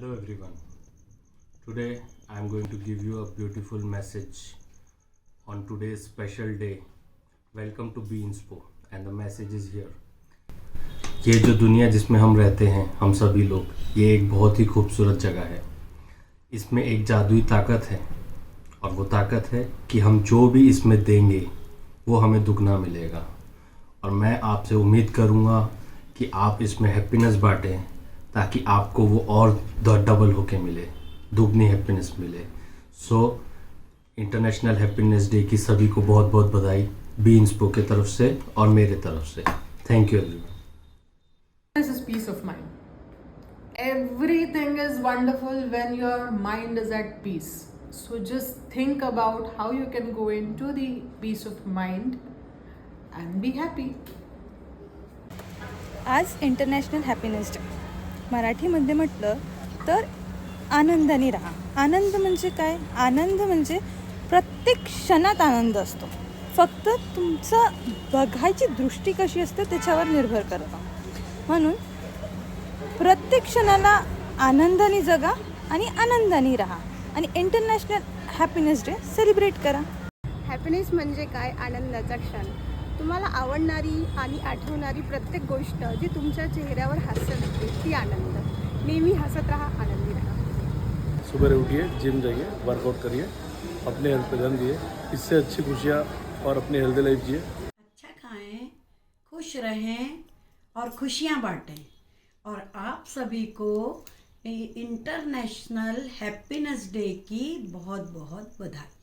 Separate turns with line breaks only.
Hello everyone. Today I am going to give you a beautiful message on today's special day. Welcome to Be Inspo and the message is here. ये जो दुनिया जिसमें हम रहते हैं, हम सभी लोग, ये एक बहुत ही खूबसूरत जगह है. इसमें एक जादुई ताकत है और वो ताकत है कि हम जो भी इसमें देंगे वो हमें दुगना मिलेगा. और मैं आपसे उम्मीद करूँगा कि आप इसमें हैप्पीनेस बांटें ताकि आपको वो और डबल होके मिले, दुगनी हैप्पीनेस मिले. सो इंटरनेशनल हैप्पीनेस डे की सभी को बहुत बहुत बधाई बी इंस्पो की तरफ से और मेरे तरफ से. Thank you everyone.
This is peace of mind. Everything is wonderful when your mind is at peace. So just think about how you can go into the peace of mind and be happy.
आज international happiness day. मराठीमध्ये म्हटलं तर आनंदाने राहा. आनंद म्हणजे काय? आनंद म्हणजे प्रत्येक क्षणात आनंद असतो. फक्त तुमचं बघायची दृष्टी कशी असते त्याच्यावर निर्भर करतं. म्हणून प्रत्येक क्षणाला आनंदाने जगा आणि आनंदाने राहा आणि इंटरनॅशनल हॅपीनेस डे सेलिब्रेट करा.
हॅपीनेस म्हणजे काय? आनंदाचा क्षण. तुम्हाला आवडणारी आणि आठवणारी प्रत्येक गोष्ट जी तुमच्या चेहऱ्यावर हास्य देते ती आनंद. नेहमी हसत राहा, आनंदी राहा.
सुबह उठिए, जिम जाइए, वर्कआउट करिए, अपने हेल्थ पर ध्यान दिए. इससे अच्छी खुशियाँ और अपनी हेल्दी लाइफ जिए.
अच्छा खाएं, खुश रहें और खुशियाँ बांटें. और आप सभी को इंटरनेशनल हैप्पीनेस डे की बहुत बहुत बधाई.